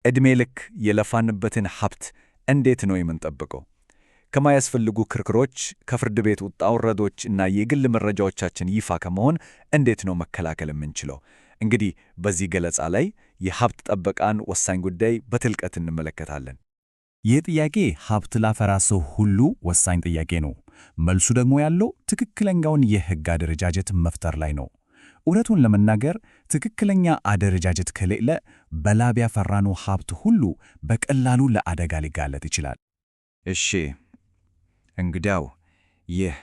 ዕድሜ ልክ የለፋንበትን ሀብት እንዴት ነው የምንጠብቀው? ከማያስፈልጉ ክርክሮች፣ ከፍርድ ቤት ውጣ ውረዶች እና የግል መረጃዎቻችን ይፋ ከመሆን እንዴት ነው መከላከል የምንችለው? እንግዲህ በዚህ ገለጻ ላይ የሀብት ጥበቃን ወሳኝ ጉዳይ በጥልቀት እንመለከታለን። ይህ ጥያቄ ሀብት ላፈራ ሰው ሁሉ ወሳኝ ጥያቄ ነው። መልሱ ደግሞ ያለው ትክክለኛውን የሕግ አደረጃጀት መፍጠር ላይ ነው። እውነቱን ለመናገር ትክክለኛ አደረጃጀት ከሌለ በላብ ያፈራነው ሀብት ሁሉ በቀላሉ ለአደጋ ሊጋለጥ ይችላል። እሺ፣ እንግዲያው ይህ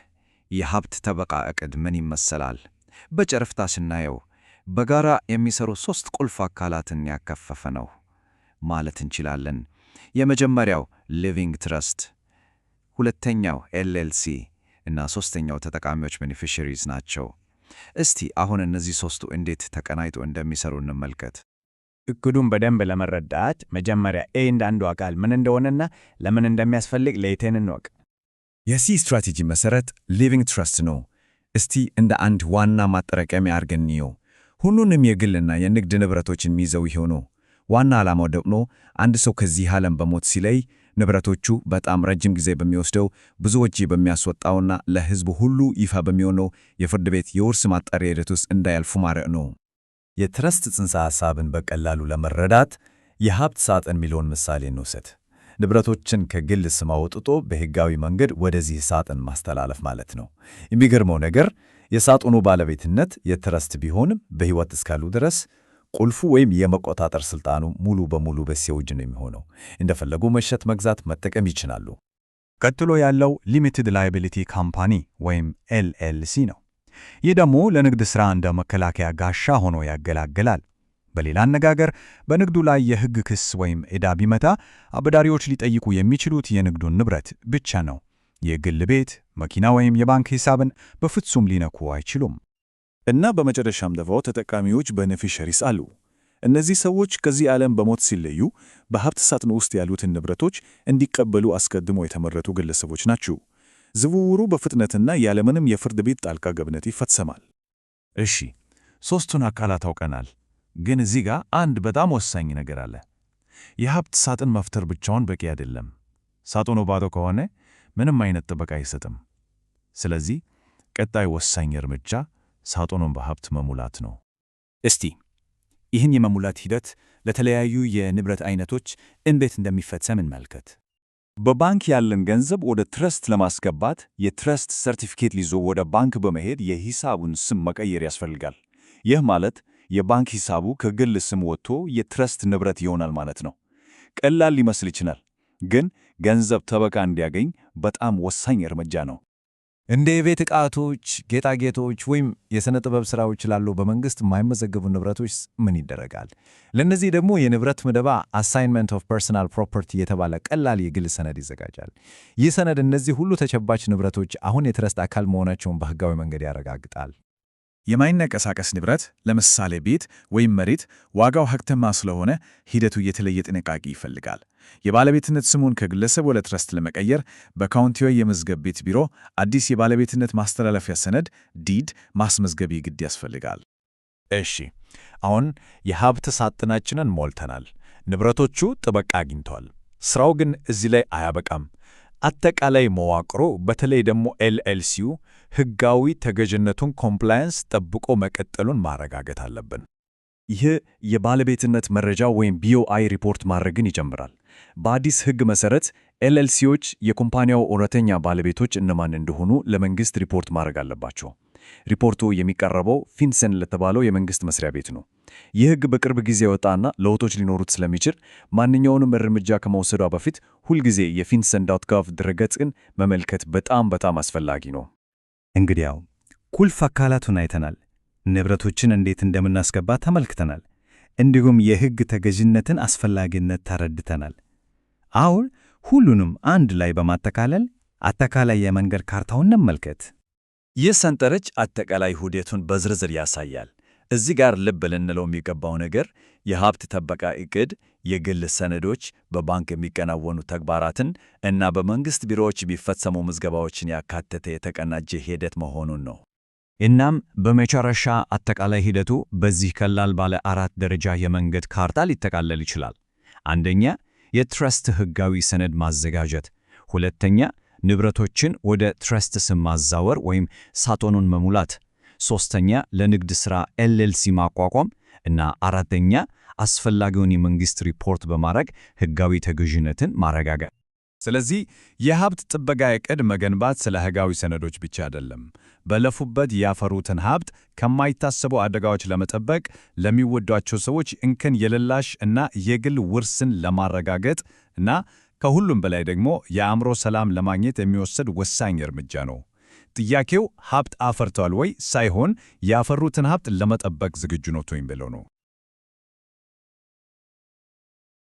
የሀብት ጥበቃ ዕቅድ ምን ይመስላል? በጨረፍታ ስናየው በጋራ የሚሰሩ 3 ቁልፍ አካላትን ያከፈፈ ነው ማለት እንችላለን። የመጀመሪያው ሊቪንግ ትረስት፣ ሁለተኛው ኤልኤልሲ እና ሦስተኛው ተጠቃሚዎች ቤኔፊሻሪስ ናቸው። እስቲ አሁን እነዚህ ሦስቱ እንዴት ተቀናይቶ እንደሚሰሩ እንመልከት። እቅዱን በደንብ ለመረዳት መጀመሪያ እያንዳንዱ አካል ምን እንደሆነና ለምን እንደሚያስፈልግ ለይተን እንወቅ። የዚህ ስትራቴጂ መሠረት ሊቪንግ ትረስት ነው። እስቲ እንደ አንድ ዋና ማጠራቀሚያ አድርገን እንየው። ሁሉንም የግልና የንግድ ንብረቶችን የሚይዘው ይሄው ነው። ዋና ዓላማው ደግሞ አንድ ሰው ከዚህ ዓለም በሞት ሲለይ ንብረቶቹ በጣም ረጅም ጊዜ በሚወስደው ብዙ ወጪ በሚያስወጣውና ለሕዝቡ ሁሉ ይፋ በሚሆነው የፍርድ ቤት የውርስ ማጣሪያ ሂደት ውስጥ እንዳያልፉ ማድረግ ነው። የትረስት ጽንሰ ሐሳብን በቀላሉ ለመረዳት የሀብት ሳጥን የሚለውን ምሳሌ እንውሰድ። ንብረቶችን ከግል ስም አውጥቶ በሕጋዊ መንገድ ወደዚህ ሳጥን ማስተላለፍ ማለት ነው። የሚገርመው ነገር የሳጥኑ ባለቤትነት የትረስት ቢሆንም በሕይወት እስካሉ ድረስ ቁልፉ ወይም የመቆጣጠር ሥልጣኑ ሙሉ በሙሉ በሰው እጅ ነው የሚሆነው። እንደፈለጉ መሸጥ፣ መግዛት፣ መጠቀም ይችላሉ። ቀጥሎ ያለው ሊሚትድ ላያቢሊቲ ካምፓኒ ወይም ኤልኤልሲ ነው። ይህ ደግሞ ለንግድ ሥራ እንደ መከላከያ ጋሻ ሆኖ ያገለግላል። በሌላ አነጋገር በንግዱ ላይ የሕግ ክስ ወይም ዕዳ ቢመታ አበዳሪዎች ሊጠይቁ የሚችሉት የንግዱን ንብረት ብቻ ነው። የግል ቤት፣ መኪና ወይም የባንክ ሂሳብን በፍጹም ሊነኩ አይችሉም። እና በመጨረሻም ደግሞ ተጠቃሚዎች ቤኔፊሻሪስ አሉ። እነዚህ ሰዎች ከዚህ ዓለም በሞት ሲለዩ በሀብት ሳጥኑ ውስጥ ያሉትን ንብረቶች እንዲቀበሉ አስቀድሞ የተመረጡ ግለሰቦች ናቸው። ዝውውሩ በፍጥነትና ያለምንም የፍርድ ቤት ጣልቃ ገብነት ይፈጸማል። እሺ፣ ሦስቱን አካላት አውቀናል። ግን እዚህ ጋር አንድ በጣም ወሳኝ ነገር አለ። የሀብት ሳጥን መፍጠር ብቻውን በቂ አይደለም። ሳጥኑ ባዶ ከሆነ ምንም አይነት ጥበቃ አይሰጥም። ስለዚህ ቀጣይ ወሳኝ እርምጃ ሳጥኑን በሀብት መሙላት ነው። እስቲ ይህን የመሙላት ሂደት ለተለያዩ የንብረት አይነቶች እንዴት እንደሚፈጸም እንመልከት። በባንክ ያለን ገንዘብ ወደ ትረስት ለማስገባት የትረስት ሰርቲፊኬት ይዞ ወደ ባንክ በመሄድ የሂሳቡን ስም መቀየር ያስፈልጋል። ይህ ማለት የባንክ ሂሳቡ ከግል ስም ወጥቶ የትረስት ንብረት ይሆናል ማለት ነው። ቀላል ሊመስል ይችላል፣ ግን ገንዘብ ጥበቃ እንዲያገኝ በጣም ወሳኝ እርምጃ ነው። እንደ የቤት ዕቃዎች፣ ጌጣጌጦች ወይም የሥነ ጥበብ ሥራዎች ላሉ በመንግሥት የማይመዘገቡ ንብረቶች ምን ይደረጋል? ለእነዚህ ደግሞ የንብረት ምደባ አሳይንመንት ኦፍ ፐርሰናል ፕሮፐርቲ የተባለ ቀላል የግል ሰነድ ይዘጋጃል። ይህ ሰነድ እነዚህ ሁሉ ተጨባጭ ንብረቶች አሁን የትረስት አካል መሆናቸውን በሕጋዊ መንገድ ያረጋግጣል። የማይንቀሳቀስ ንብረት ለምሳሌ ቤት ወይም መሬት ዋጋው ሀብታማ ስለሆነ ሂደቱ የተለየ ጥንቃቄ ይፈልጋል። የባለቤትነት ስሙን ከግለሰብ ወደ ትረስት ለመቀየር በካውንቲው የመዝገብ ቤት ቢሮ አዲስ የባለቤትነት ማስተላለፊያ ሰነድ ዲድ ማስመዝገብ ግድ ያስፈልጋል። እሺ፣ አሁን የሀብት ሳጥናችንን ሞልተናል። ንብረቶቹ ጥበቃ አግኝተዋል። ሥራው ግን እዚህ ላይ አያበቃም። አጠቃላይ መዋቅሩ በተለይ ደግሞ ኤልኤልሲው ሕጋዊ ተገዥነቱን ኮምፕላያንስ ጠብቆ መቀጠሉን ማረጋገጥ አለብን። ይህ የባለቤትነት መረጃ ወይም ቢኦአይ ሪፖርት ማድረግን ይጀምራል። በአዲስ ሕግ መሠረት ኤልኤልሲዎች የኮምፓኒያው እውነተኛ ባለቤቶች እነማን እንደሆኑ ለመንግሥት ሪፖርት ማድረግ አለባቸው። ሪፖርቱ የሚቀርበው ፊንሰን ለተባለው የመንግሥት መስሪያ ቤት ነው። ይህ ሕግ በቅርብ ጊዜ የወጣና ለውጦች ሊኖሩት ስለሚችል ማንኛውንም እርምጃ ከመውሰዷ በፊት ሁልጊዜ የፊንሰን.gov ድረገጽን መመልከት በጣም አስፈላጊ ነው። እንግዲያው ቁልፍ አካላቱን አይተናል። ንብረቶችን እንዴት እንደምናስገባ ተመልክተናል። እንዲሁም የሕግ ተገዥነትን አስፈላጊነት ተረድተናል። አሁን ሁሉንም አንድ ላይ በማጠቃለል አጠቃላይ የመንገድ ካርታውን እንመልከት። ይህ ሰንጠረዥ አጠቃላይ ሂደቱን በዝርዝር ያሳያል። እዚህ ጋር ልብ ልንለው የሚገባው ነገር የሀብት ጥበቃ ዕቅድ የግል ሰነዶች፣ በባንክ የሚከናወኑ ተግባራትን እና በመንግሥት ቢሮዎች የሚፈጸሙ ምዝገባዎችን ያካተተ የተቀናጀ ሂደት መሆኑን ነው። እናም በመጨረሻ አጠቃላይ ሂደቱ በዚህ ቀላል ባለ 4 ደረጃ የመንገድ ካርታ ሊጠቃለል ይችላል። አንደኛ፣ የትረስት ሕጋዊ ሰነድ ማዘጋጀት፣ ሁለተኛ፣ ንብረቶችን ወደ ትረስት ስም ማዛወር ወይም ሳጥኑን መሙላት፣ ሶስተኛ፣ ለንግድ ሥራ LLC ማቋቋም እና አራተኛ፣ አስፈላጊውን የመንግሥት ሪፖርት በማድረግ ሕጋዊ ተገዥነትን ማረጋገጥ። ስለዚህ የሀብት ጥበቃ ዕቅድ መገንባት ስለ ሕጋዊ ሰነዶች ብቻ አይደለም። በለፉበት ያፈሩትን ሀብት ከማይታሰቡ አደጋዎች ለመጠበቅ፣ ለሚወዷቸው ሰዎች እንከን የሌላሽ እና የግል ውርስን ለማረጋገጥ እና ከሁሉም በላይ ደግሞ የአእምሮ ሰላም ለማግኘት የሚወሰድ ወሳኝ እርምጃ ነው። ጥያቄው ሀብት አፈርተዋል ወይ ሳይሆን ያፈሩትን ሀብት ለመጠበቅ ዝግጁ ነው የሚለው ነው።